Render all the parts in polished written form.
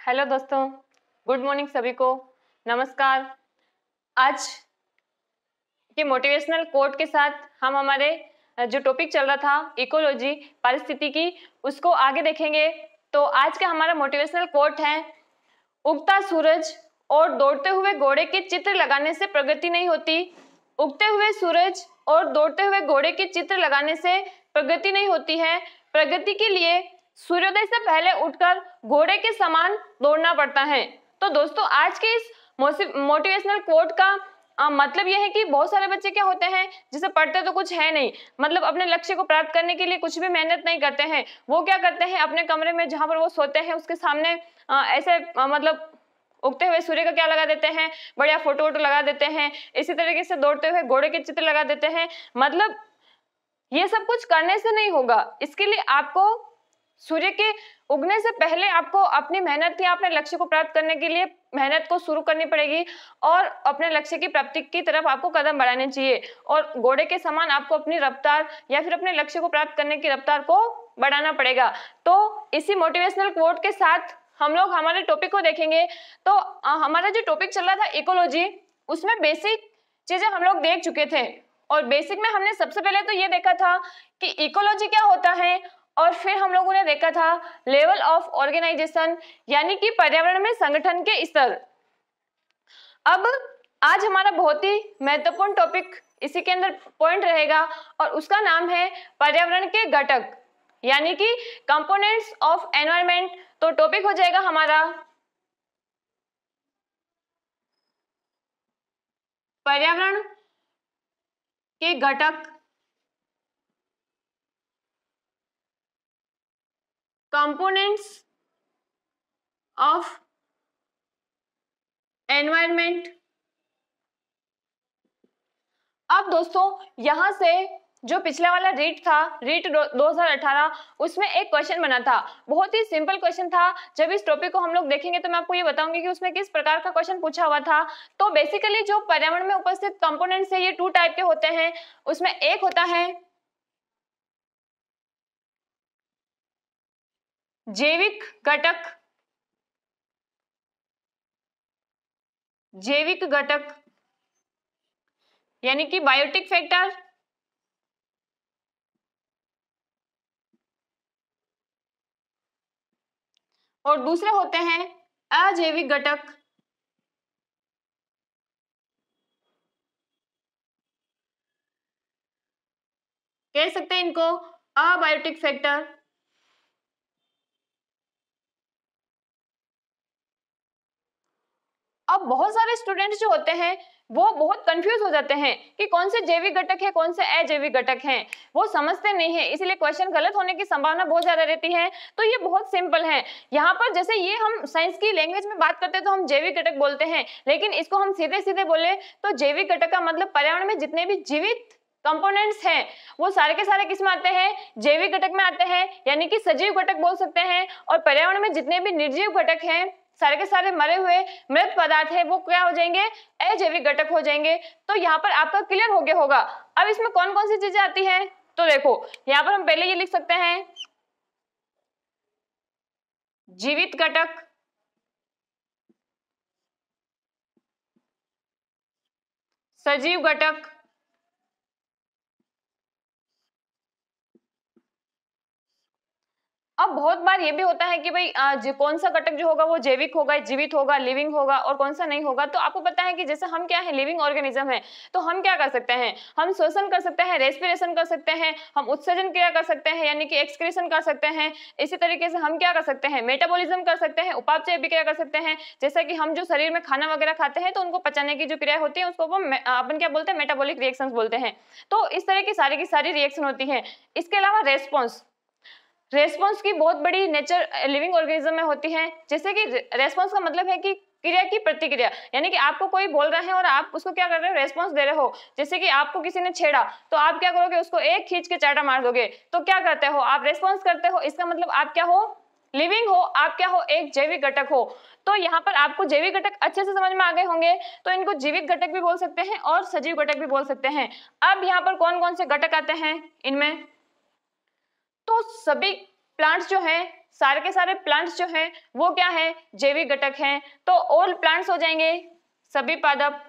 Hello दोस्तों, good morning सभी को। नमस्कार। आज के मोटिवेशनल कोट के साथ हम हमारे जो टॉपिक चल रहा था इकोलॉजी पारिस्थितिकी उसको आगे देखेंगे। तो आज का हमारा मोटिवेशनल कोट है, उगता सूरज और दौड़ते हुए घोड़े के चित्र लगाने से प्रगति नहीं होती। उगते हुए सूरज और दौड़ते हुए घोड़े के चित्र लगाने से प्रगति नहीं होती है। प्रगति के लिए सूर्योदय से पहले उठकर घोड़े के समान दौड़ना पड़ता है। तो दोस्तों, आज के इस मोटिवेशनल कोट का मतलब यह है कि बहुत सारे बच्चे क्या होते हैं, जिसे पढ़ते तो कुछ है नहीं, मतलब अपने लक्ष्य को प्राप्त करने के लिए कुछ भी मेहनत नहीं करते हैं। वो क्या करते हैं, अपने कमरे में जहां पर वो सोते हैं उसके सामने ऐसे मतलब उगते हुए सूर्य का क्या लगा देते हैं, बढ़िया फोटो वोटो लगा देते हैं। इसी तरीके से दौड़ते हुए घोड़े के चित्र लगा देते हैं। मतलब ये सब कुछ करने से नहीं होगा। इसके लिए आपको सूर्य के उगने से पहले आपको अपनी मेहनत या अपने लक्ष्य को प्राप्त करने के लिए मेहनत को शुरू करनी पड़ेगी और अपने लक्ष्य की प्राप्ति की तरफ आपको कदम बढ़ाने चाहिए। और घोड़े के समान आपको अपनी रफ्तार या फिर अपने लक्ष्य को प्राप्त करने की रफ्तार को बढ़ाना पड़ेगा। तो इसी मोटिवेशनल कोट के साथ हम लोग हमारे टॉपिक को देखेंगे। तो हमारा जो टॉपिक चल रहा था इकोलॉजी, उसमें बेसिक चीजें हम लोग देख चुके थे। और बेसिक में हमने सबसे पहले तो ये देखा था कि इकोलॉजी क्या होता है, और फिर हम लोगों ने देखा था लेवल ऑफ ऑर्गेनाइजेशन, यानी कि पर्यावरण में संगठन के स्तर। अब आज हमारा बहुत ही महत्वपूर्ण टॉपिक इसी के अंदर पॉइंट रहेगा और उसका नाम है पर्यावरण के घटक, यानी कि कंपोनेंट्स ऑफ एनवायरनमेंट। तो टॉपिक हो जाएगा हमारा पर्यावरण के घटक, कंपोनेंट्स ऑफ एनवायरनमेंट। अब दोस्तों, यहां से जो पिछला वाला रीट था, रीट 2018, उसमें एक क्वेश्चन बना था, बहुत ही सिंपल क्वेश्चन था। जब इस टॉपिक को हम लोग देखेंगे तो मैं आपको ये बताऊंगी कि उसमें किस प्रकार का क्वेश्चन पूछा हुआ था। तो बेसिकली जो पर्यावरण में उपस्थित कंपोनेंट्स है, ये 2 टाइप के होते हैं। उसमें एक होता है जैविक घटक, जैविक घटक यानी कि बायोटिक फैक्टर, और दूसरे होते हैं अजैविक घटक, कह सकते हैं इनको अबायोटिक फैक्टर। अब बहुत सारे स्टूडेंट्स जो होते हैं वो बहुत कंफ्यूज हो जाते हैं कि कौन से जैविक घटक है, कौन से अजैविक घटक हैं, वो समझते नहीं है, इसीलिए क्वेश्चन गलत होने की संभावना बहुत ज्यादा रहती है। तो ये बहुत सिंपल है। यहाँ पर जैसे ये हम साइंस की लैंग्वेज में बात करते हैं तो हम जैविक घटक बोलते हैं, लेकिन इसको हम सीधे सीधे बोले तो जैविक घटक का मतलब पर्यावरण में जितने भी जीवित कंपोनेंट्स हैं वो सारे के सारे किस में आते हैं, जैविक घटक में आते हैं, यानी कि सजीव घटक बोल सकते हैं। और पर्यावरण में जितने भी निर्जीव घटक हैं, सारे के सारे मरे हुए मृत पदार्थ है, वो क्या हो जाएंगे, अजैविक घटक हो जाएंगे। तो यहाँ पर आपका क्लियर हो गया होगा। अब इसमें कौन कौन सी चीजें आती हैं, तो देखो यहाँ पर हम पहले ये लिख सकते हैं जीवित घटक, सजीव घटक, अब बहुत बार ये भी होता है कि भाई कौन सा घटक जो होगा वो जैविक होगा, जीवित होगा, लिविंग होगा, और कौन सा नहीं होगा। तो आपको पता है कि जैसे हम क्या है, लिविंग ऑर्गेनिज्म है, तो हम क्या कर सकते हैं, हम श्वसन कर सकते हैं, रेस्पिरेशन कर सकते हैं, हम उत्सर्जन क्रिया कर सकते हैं यानी कि एक्सक्रीशन कर सकते हैं। इसी तरीके से हम क्या कर सकते हैं, मेटाबॉलिज्म कर सकते हैं, उपापचय क्रिया कर सकते हैं। जैसे कि हम जो शरीर में खाना वगैरह खाते हैं तो उनको पचाने की जो क्रिया होती है उसको अपन क्या बोलते हैं, मेटाबॉलिक रिएक्शंस बोलते हैं। तो इस तरह की सारी रिएक्शन होती है। इसके अलावा रेस्पॉन्स की बहुत बड़ी नेचर लिविंग ऑर्गेनिज्म में होती है। जैसे कि रेस्पॉन्स का मतलब है कि क्रिया की प्रतिक्रिया, यानी कि आपको कोई बोल रहा है और आप उसको क्या कर रहे हो, रेस्पॉन्स दे रहे हो। जैसे कि आपको किसी ने छेड़ा तो आप क्या करोगे, उसको एक खींच के चाटा मार दोगे, तो क्या करते हो आप, रेस्पॉन्स करते हो। इसका मतलब आप क्या हो, लिविंग हो, आप क्या हो, एक जैविक घटक हो। तो यहाँ पर आपको जैविक घटक अच्छे से समझ में आ गए होंगे। तो इनको जीवित घटक भी बोल सकते हैं और सजीव घटक भी बोल सकते हैं। अब यहाँ पर कौन कौन से घटक आते हैं इनमें, तो सभी प्लांट्स जो हैं सारे के सारे प्लांट्स जो हैं वो क्या है, जैविक घटक हैं। तो ऑल प्लांट्स हो जाएंगे, सभी पादप।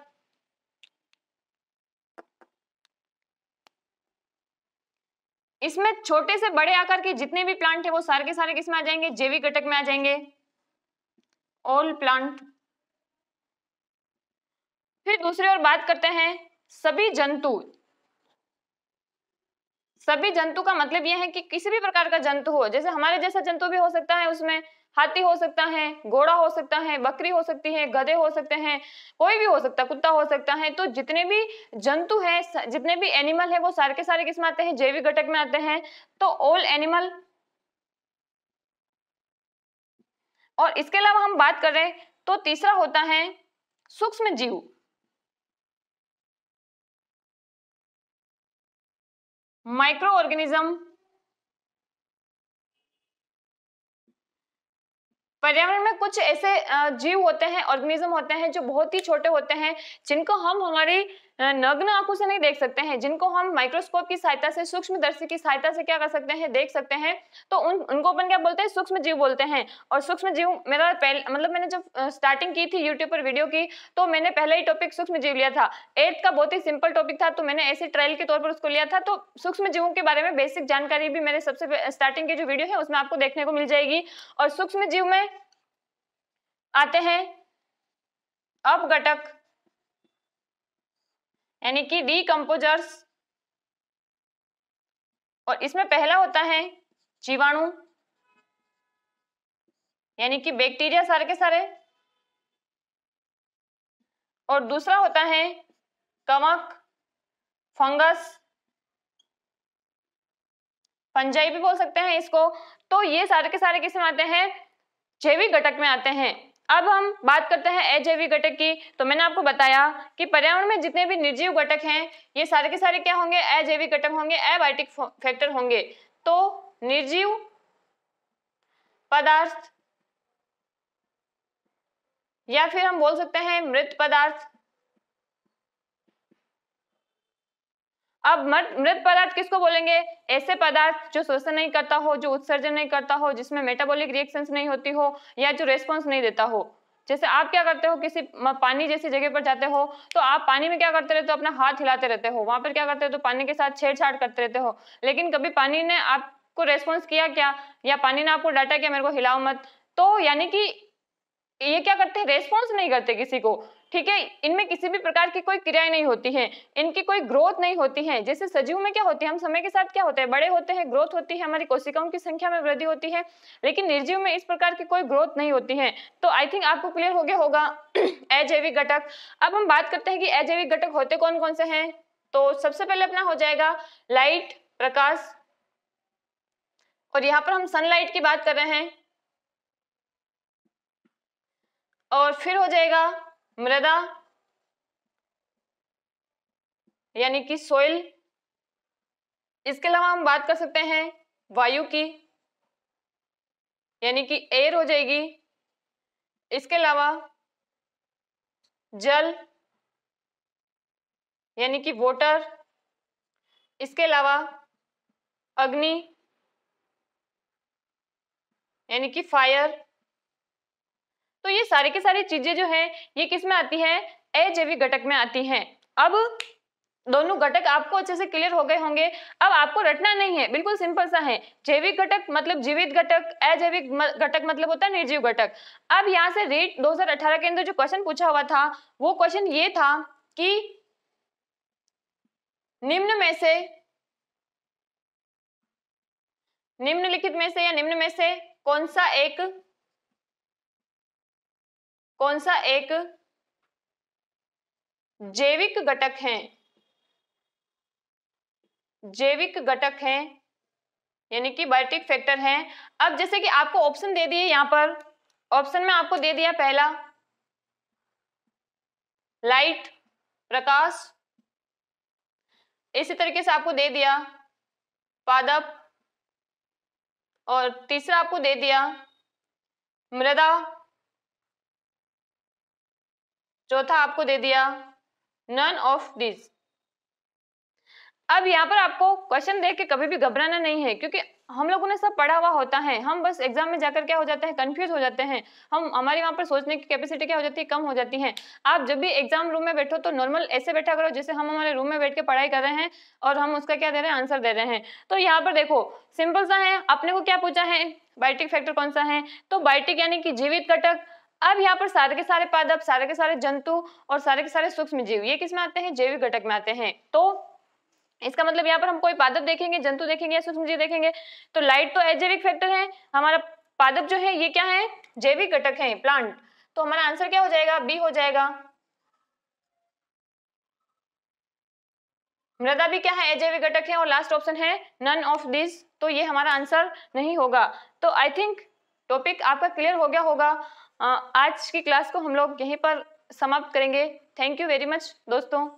इसमें छोटे से बड़े आकार के जितने भी प्लांट है वो सारे के सारे किसमें आ जाएंगे, जैविक घटक में आ जाएंगे, ऑल प्लांट। फिर दूसरी ओर बात करते हैं सभी जंतु। सभी जंतु का मतलब यह है कि किसी भी प्रकार का जंतु हो, जैसे हमारे जैसा जंतु भी हो सकता है, उसमें हाथी हो सकता है, घोड़ा हो सकता है, बकरी हो सकती है, गधे हो सकते हैं, कोई भी हो सकता है, कुत्ता हो सकता है। तो जितने भी जंतु हैं, जितने भी एनिमल है वो सारे के सारे किसमें आते हैं, जैविक घटक में आते हैं। तो ऑल एनिमल। और इसके अलावा हम बात कर रहे हैं तो तीसरा होता है सूक्ष्म जीव। Micro organism. पर्यावरण में कुछ ऐसे जीव होते हैं, ऑर्गेनिज्म होते हैं जो बहुत ही छोटे होते हैं, जिनको हम हमारी नग्न आंखों से नहीं देख सकते हैं, जिनको हम माइक्रोस्कोप की सहायता से, सूक्ष्मदर्शी की सहायता से क्या कर सकते हैं, देख सकते हैं। तो उनको अपन क्या बोलते हैं, सूक्ष्म जीव बोलते हैं। और सूक्ष्म जीव मेरा मतलब मैंने जब स्टार्टिंग की थी यूट्यूब पर वीडियो की, तो मैंने पहला ही टॉपिक सूक्ष्म जीव लिया था। 8th का बहुत ही सिंपल टॉपिक था, तो मैंने ऐसे ट्रायल के तौर पर उसको लिया था। तो सूक्ष्म जीवों के बारे में बेसिक जानकारी भी मेरे सबसे स्टार्टिंग की जो वीडियो है उसमें आपको देखने को मिल जाएगी। और सूक्ष्म जीव में आते हैं अपघटक, यानी कि डीकंपोजर्स। और इसमें पहला होता है जीवाणु, यानी कि बैक्टीरिया सारे के सारे। और दूसरा होता है कवक, फंगस, फंजाई भी बोल सकते हैं इसको। तो ये सारे के सारे किसमें आते हैं, जैविक घटक में आते हैं। अब हम बात करते हैं अजैविक घटक की। तो मैंने आपको बताया कि पर्यावरण में जितने भी निर्जीव घटक हैं ये सारे के सारे क्या होंगे, अजैविक घटक होंगे, अबायोटिक फैक्टर होंगे। तो निर्जीव पदार्थ या फिर हम बोल सकते हैं मृत पदार्थ। अब मृत पदार्थ किसको बोलेंगे, ऐसे पदार्थ जो शोषण नहीं करता हो, जो उत्सर्जन नहीं करता हो, जिसमें मेटाबॉलिक रिएक्शंस नहीं होती हो, या जो रेस्पॉन्स नहीं देता हो। जैसे आप क्या करते हो, किसी पानी जैसी जगह पर जाते हो तो आप पानी में क्या करते रहते हो, अपना हाथ हिलाते रहते हो, वहां पर क्या करते हो, तो पानी के साथ छेड़छाड़ करते रहते हो। लेकिन कभी पानी ने आपको रेस्पॉन्स किया क्या, या पानी ने आपको डांटा क्या मेरे को हिलाओ मत। तो यानी कि ये क्या करते हैं, रेस्पॉन्स नहीं करते किसी को, ठीक है। इनमें किसी भी प्रकार की कोई क्रियाएं नहीं होती हैं, इनकी कोई ग्रोथ नहीं होती है। जैसे सजीव में क्या होती है, हम समय के साथ क्या होते हैं, बड़े होते हैं, ग्रोथ होती है, हमारी कोशिकाओं की संख्या में वृद्धि होती है। लेकिन निर्जीव में इस प्रकार की कोई ग्रोथ नहीं होती है। तो आई थिंक आपको क्लियर हो गया होगा अजैविक घटक। अब हम बात करते हैं कि अजैविक घटक होते कौन कौन से हैं। तो सबसे पहले अपना हो जाएगा लाइट, प्रकाश। और यहाँ पर हम सनलाइट की बात कर रहे हैं। और फिर हो जाएगा मृदा, यानी कि सोइल। इसके अलावा हम बात कर सकते हैं वायु की, यानी कि एयर हो जाएगी। इसके अलावा जल, यानी कि वाटर। इसके अलावा अग्नि, यानी कि फायर। तो ये सारी की सारी चीजें जो है ये किस में आती है, अजैविक घटक में आती हैं। अब दोनों घटक आपको अच्छे से क्लियर हो गए होंगे। अब आपको रटना नहीं है, बिल्कुल सिंपल सा है। जैविक घटक मतलब जीवित घटक, अजैविक घटक मतलब होता है निर्जीव घटक। अब यहाँ से रीट 2018 के अंदर जो क्वेश्चन पूछा हुआ था वो क्वेश्चन ये था कि निम्नलिखित में से या निम्न में से कौन सा एक जैविक घटक है, जैविक घटक है, यानी कि बायोटिक फैक्टर है। अब जैसे कि आपको ऑप्शन दे दिए, यहाँ पर ऑप्शन में आपको दे दिया पहला लाइट, प्रकाश। इसी तरीके से आपको दे दिया पादप, और तीसरा आपको दे दिया मृदा, चौथा आपको दे दिया नन ऑफ दिस। अब यहाँ पर आपको क्वेश्चन देख के कभी भी घबराना नहीं है, क्योंकि हम लोगों ने सब पढ़ा हुआ होता है, हम बस एग्जाम में जाकर क्या हो जाते हैं, कंफ्यूज हो जाते हैं, हमारी वहां पर सोचने की कैपेसिटी क्या हो जाती है, कम हो जाती है। आप जब भी एग्जाम रूम में बैठो तो नॉर्मल ऐसे बैठा करो जैसे हम हमारे रूम में बैठ के पढ़ाई कर रहे हैं और हम उसका क्या दे रहे हैं, आंसर दे रहे हैं। तो यहाँ पर देखो सिंपल सा है, अपने को क्या पूछा है, बायोटिक फैक्टर कौन सा है, तो बायोटिक यानी कि जीवित घटक। अब यहाँ पर सारे के सारे पादप, सारे के सारे जंतु और सारे के सारे सूक्ष्म जीव, ये किस में आते हैं, जैविक घटक में आते हैं। तो इसका मतलब यहाँ पर हम कोई पादप देखेंगे, जंतु देखेंगे या सूक्ष्म जीव देखेंगे, तो लाइट तो अजैविक फैक्टर है, हमारा पादप जो है ये क्या है, जैविक घटक है, प्लांट। तो हमारा आंसर क्या हो जाएगा, बी हो जाएगा। मृदा भी क्या है, अजैविक घटक है, और लास्ट ऑप्शन है नन ऑफ दिस, तो ये हमारा आंसर नहीं होगा। तो आई थिंक टॉपिक आपका क्लियर हो गया होगा। आज की क्लास को हम लोग यहीं पर समाप्त करेंगे। थैंक यू वेरी मच दोस्तों।